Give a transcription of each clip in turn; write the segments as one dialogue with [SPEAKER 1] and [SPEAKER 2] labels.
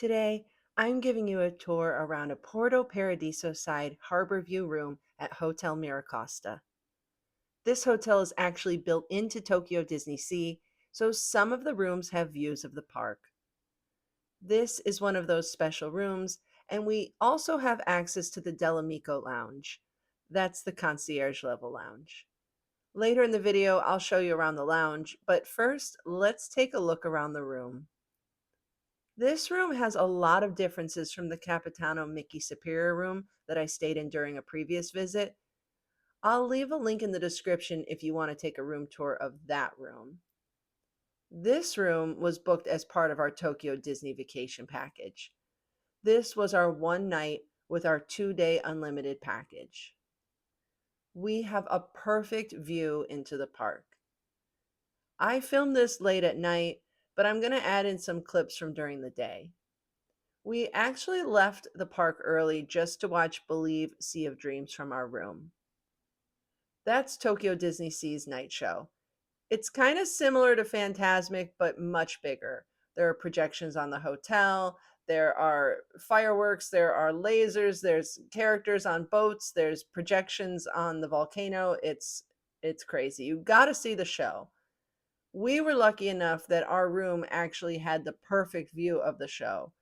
[SPEAKER 1] Today, I'm giving you a tour around a Porto Paradiso side harbor view room at Hotel MiraCosta. This hotel is actually built into Tokyo DisneySea, so some of the rooms have views of the park. This is one of those special rooms, and we also have access to the Amicco Lounge. That's the concierge level lounge. Later in the video, I'll show you around the lounge, but first, let's take a look around the room. This room has a lot of differences from the Capitano Mickey Superior room that I stayed in during a previous visit. I'll leave a link in the description if you want to take a room tour of that room. This room was booked as part of our Tokyo Disney vacation package. This was our one night with our 2-day unlimited package. We have a perfect view into the park. I filmed this late at night, but I'm going to add in some clips from during the day. We actually left the park early just to watch Believe Sea of Dreams from our room. That's Tokyo DisneySea's night show. It's kind of similar to Phantasmic, but much bigger. There are projections on the hotel, there are fireworks, there are lasers, there's characters on boats, there's projections on the volcano. It's crazy. You got to see the show. We were lucky enough that our room actually had the perfect view of the show.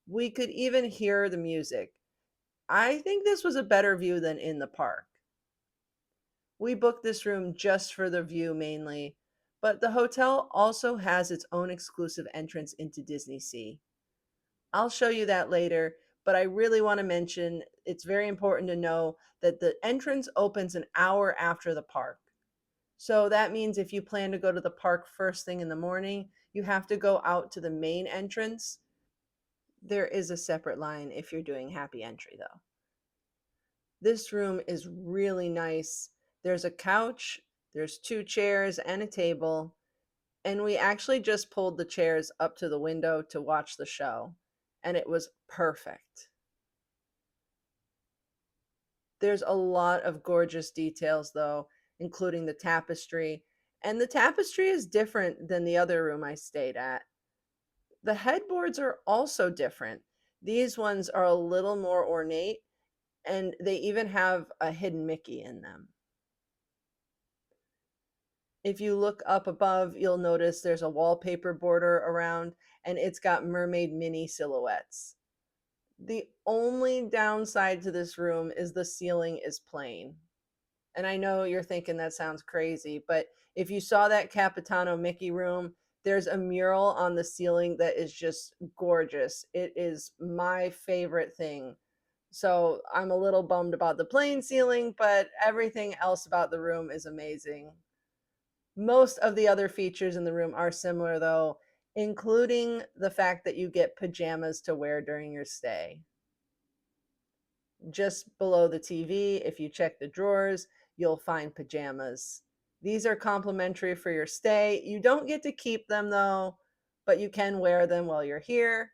[SPEAKER 1] We could even hear the music. I think this was a better view than in the park. We booked this room just for the view mainly, but the hotel also has its own exclusive entrance into Disney Sea. I'll show you that later, but I really want to mention it's very important to know that the entrance opens an hour after the park. So that means if you plan to go to the park first thing in the morning, you have to go out to the main entrance. There is a separate line if you're doing happy entry, though. This room is really nice. There's a couch, there's 2 chairs and a table, and we actually just pulled the chairs up to the window to watch the show, and it was perfect. There's a lot of gorgeous details, though, including the tapestry, and the tapestry is different than the other room I stayed at. The headboards are also different. These ones are a little more ornate, and they even have a hidden Mickey in them. If you look up above, you'll notice there's a wallpaper border around, and it's got mermaid mini silhouettes. The only downside to this room is the ceiling is plain. And I know you're thinking that sounds crazy, but if you saw that Capitano Mickey room, there's a mural on the ceiling that is just gorgeous. It is my favorite thing. So I'm a little bummed about the plain ceiling, but everything else about the room is amazing. Most of the other features in the room are similar, though, including the fact that you get pajamas to wear during your stay. Just below the TV, if you check the drawers, you'll find pajamas. These are complimentary for your stay. You don't get to keep them, though, but you can wear them while you're here.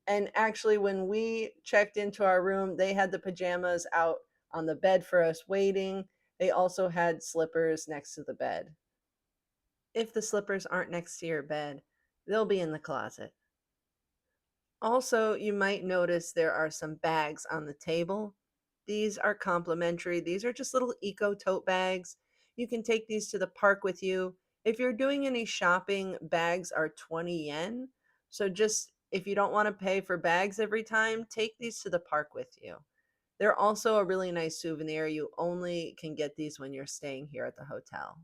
[SPEAKER 1] And actually, when we checked into our room, they had the pajamas out on the bed for us waiting. They also had slippers next to the bed. If the slippers aren't next to your bed, they'll be in the closet. Also, you might notice there are some bags on the table. These are complimentary. These are just little eco tote bags. You can take these to the park with you. If you're doing any shopping, bags are 20 yen. So just if you don't want to pay for bags every time, take these to the park with you. They're also a really nice souvenir. You only can get these when you're staying here at the hotel.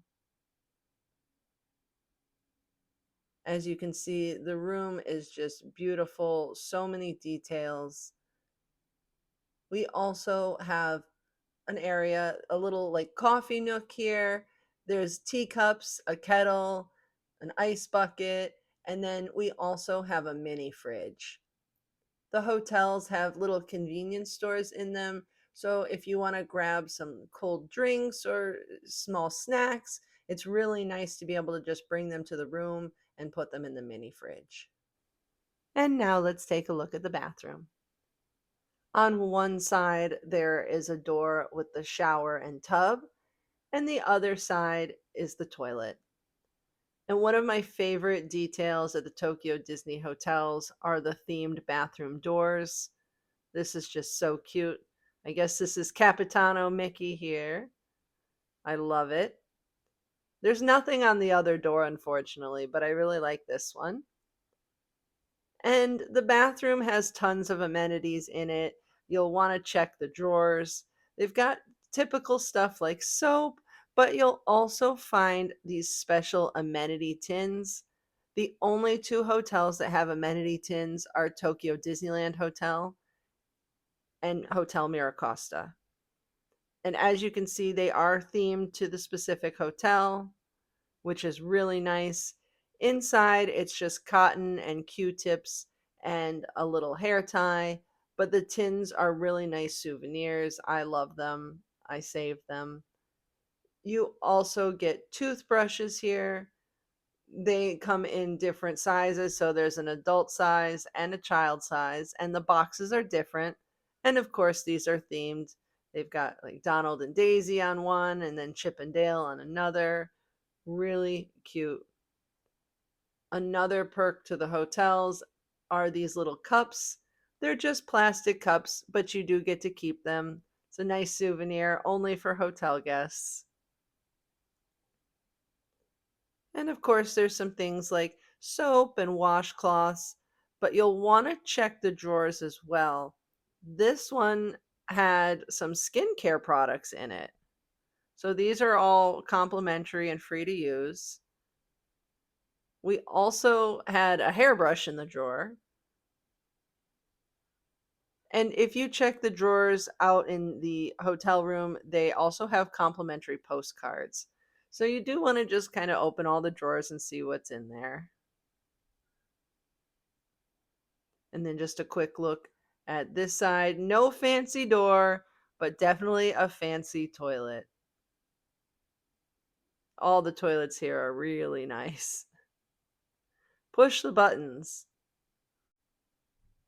[SPEAKER 1] As you can see, the room is just beautiful, so many details. We also have an area, a little like coffee nook here. There's teacups, a kettle, an ice bucket, and then we also have a mini fridge. The hotels have little convenience stores in them, so if you want to grab some cold drinks or small snacks, it's really nice to be able to just bring them to the room and put them in the mini fridge. And now let's take a look at the bathroom. On one side, there is a door with the shower and tub, and the other side is the toilet. And one of my favorite details at the Tokyo Disney hotels are the themed bathroom doors. This is just so cute. I guess this is Capitano Mickey here. I love it. There's nothing on the other door, unfortunately, but I really like this one. And the bathroom has tons of amenities in it. You'll want to check the drawers. They've got typical stuff like soap, but you'll also find these special amenity tins. The only two hotels that have amenity tins are Tokyo Disneyland Hotel and Hotel MiraCosta. And as you can see, they are themed to the specific hotel, which is really nice. Inside, it's just cotton and Q-tips and a little hair tie, but the tins are really nice souvenirs. I love them. I save them. You also get toothbrushes here. They come in different sizes, so there's an adult size and a child size, and the boxes are different. And of course, these are themed. They've got like Donald and Daisy on one, and then Chip and Dale on another. Really cute. Another perk to the hotels are these little cups. They're just plastic cups, but you do get to keep them. It's a nice souvenir only for hotel guests. And of course, there's some things like soap and washcloths, but you'll want to check the drawers as well. This one had some skincare products in it. So these are all complimentary and free to use. We also had a hairbrush in the drawer. And if you check the drawers out in the hotel room, they also have complimentary postcards. So you do want to just kind of open all the drawers and see what's in there. And then just a quick look at this side. No fancy door, but definitely a fancy toilet. All the toilets here are really nice. Push the buttons.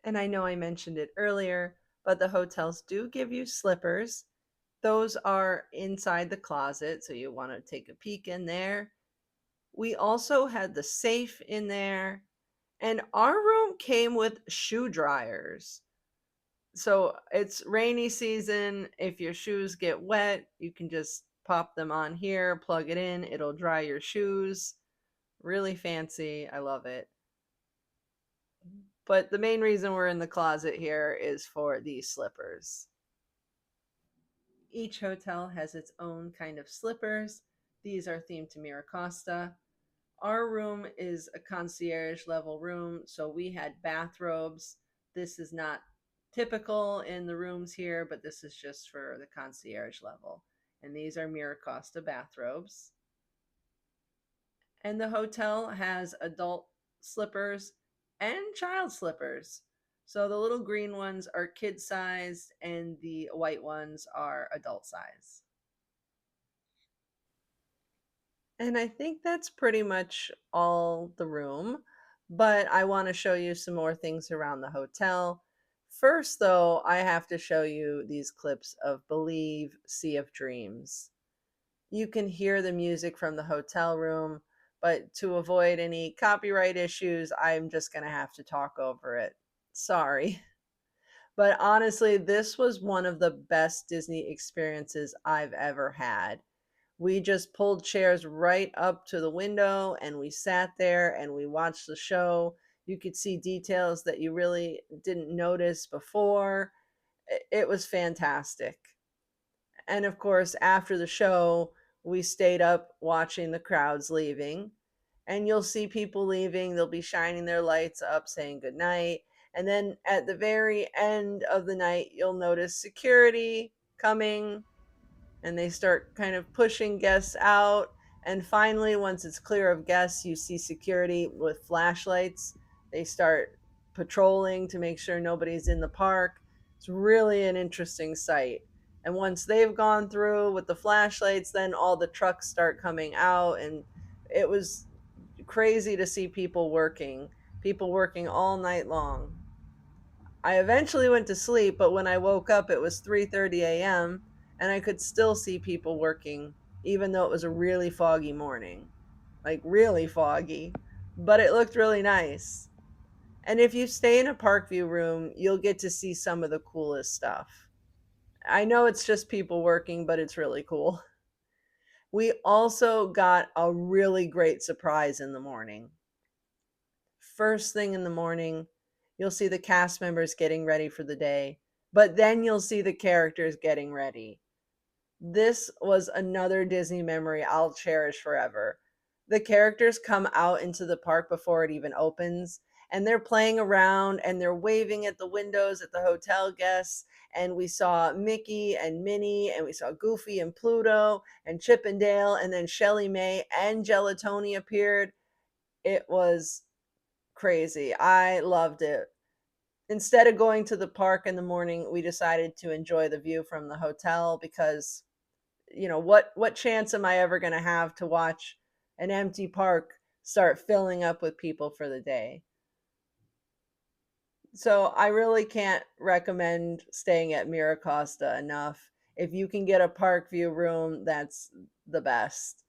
[SPEAKER 1] And I know I mentioned it earlier, but the hotels do give you slippers. Those are inside the closet, so you want to take a peek in there. We also had the safe in there, and our room came with shoe dryers. So it's rainy season. If your shoes get wet, you can just pop them on here, plug it in, it'll dry your shoes. Really fancy. I love it. But the main reason we're in the closet here is for these slippers. Each hotel has its own kind of slippers. These are themed to MiraCosta. Our room is a concierge level room, so we had bathrobes. This is not typical in the rooms here, but this is just for the concierge level. And these are MiraCosta bathrobes. And the hotel has adult slippers and child slippers. So the little green ones are kid sized and the white ones are adult size. And I think that's pretty much all the room, but I want to show you some more things around the hotel. First, though, I have to show you these clips of Believe Sea of Dreams. You can hear the music from the hotel room, but to avoid any copyright issues, I'm just going to have to talk over it. Sorry. But honestly, this was one of the best Disney experiences I've ever had. We just pulled chairs right up to the window and we sat there and we watched the show. You could see details that you really didn't notice before. It was fantastic. And of course, after the show, we stayed up watching the crowds leaving. And you'll see people leaving, they'll be shining their lights up saying goodnight. And then at the very end of the night, you'll notice security coming and they start kind of pushing guests out. And finally, once it's clear of guests, you see security with flashlights. They start patrolling to make sure nobody's in the park. It's really an interesting sight. And once they've gone through with the flashlights, then all the trucks start coming out. And it was crazy to see people working all night long. I eventually went to sleep, but when I woke up, it was 3:30 a.m. and I could still see people working, even though it was a really foggy morning. like really foggy, but it looked really nice. And if you stay in a park view room, you'll get to see some of the coolest stuff. I know it's just people working, but it's really cool. We also got a really great surprise in the morning. First thing in the morning, you'll see the cast members getting ready for the day, but then you'll see the characters getting ready. This was another Disney memory I'll cherish forever. The characters come out into the park before it even opens, and they're playing around and they're waving at the windows at the hotel guests. And we saw Mickey and Minnie, and we saw Goofy and Pluto and Chip and Dale, and then Shelly May and Gelatoni appeared. It was crazy. I loved it. Instead of going to the park in the morning, we decided to enjoy the view from the hotel because what chance am I ever going to have to watch an empty park start filling up with people for the day? So I really can't recommend staying at MiraCosta enough. If you can get a park view room, that's the best.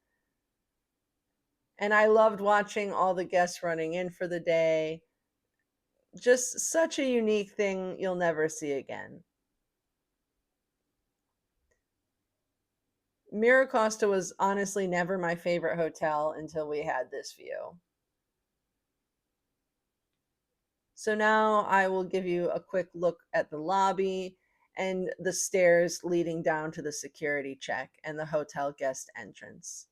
[SPEAKER 1] And I loved watching all the guests running in for the day. Just such a unique thing you'll never see again. MiraCosta was honestly never my favorite hotel until we had this view. So now I will give you a quick look at the lobby and the stairs leading down to the security check and the hotel guest entrance.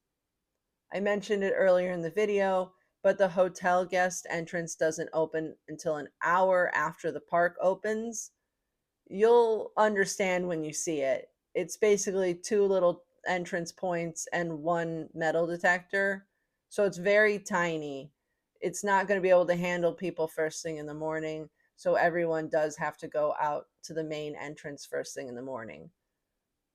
[SPEAKER 1] I mentioned it earlier in the video, but the hotel guest entrance doesn't open until an hour after the park opens. You'll understand when you see it. It's basically two little entrance points and one metal detector. So it's very tiny. It's not going to be able to handle people first thing in the morning. So everyone does have to go out to the main entrance first thing in the morning.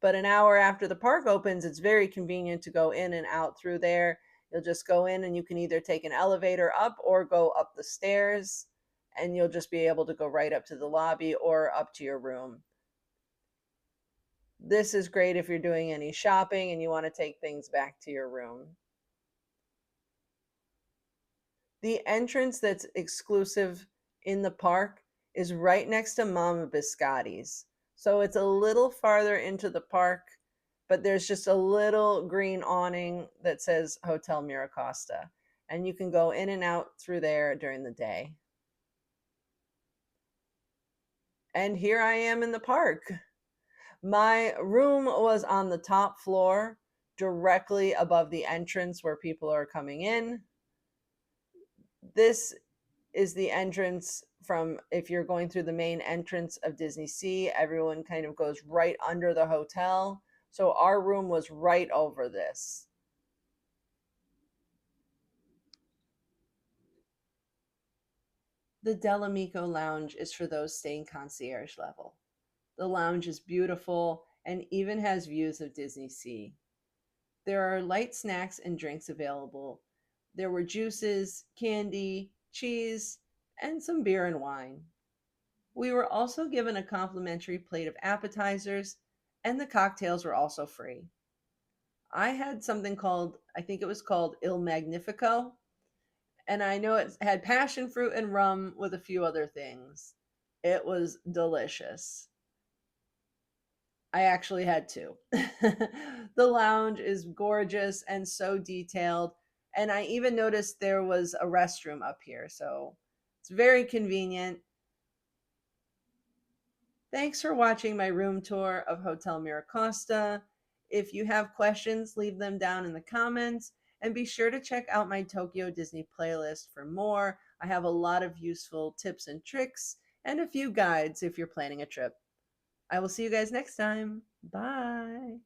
[SPEAKER 1] But an hour after the park opens, it's very convenient to go in and out through there. You'll just go in and you can either take an elevator up or go up the stairs, and you'll just be able to go right up to the lobby or up to your room. This is great if you're doing any shopping and you want to take things back to your room. The entrance that's exclusive in the park is right next to Mama Biscotti's. So it's a little farther into the park, but there's just a little green awning that says Hotel MiraCosta. And you can go in and out through there during the day. And here I am in the park. My room was on the top floor, directly above the entrance where people are coming in. This is the entrance from, if you're going through the main entrance of DisneySea, everyone kind of goes right under the hotel. So our room was right over this. The Del Amico Lounge is for those staying concierge level. The lounge is beautiful and even has views of DisneySea. There are light snacks and drinks available. There were juices, candy, cheese, and some beer and wine. We were also given a complimentary plate of appetizers, and the cocktails were also free. I had something called, I think it was called Il Magnifico, and I know it had passion fruit and rum with a few other things. It was delicious. I actually had two. The lounge is gorgeous and so detailed. And I even noticed there was a restroom up here. So it's very convenient. Thanks for watching my room tour of Hotel MiraCosta. If you have questions, leave them down in the comments. And be sure to check out my Tokyo Disney playlist for more. I have a lot of useful tips and tricks and a few guides if you're planning a trip. I will see you guys next time. Bye.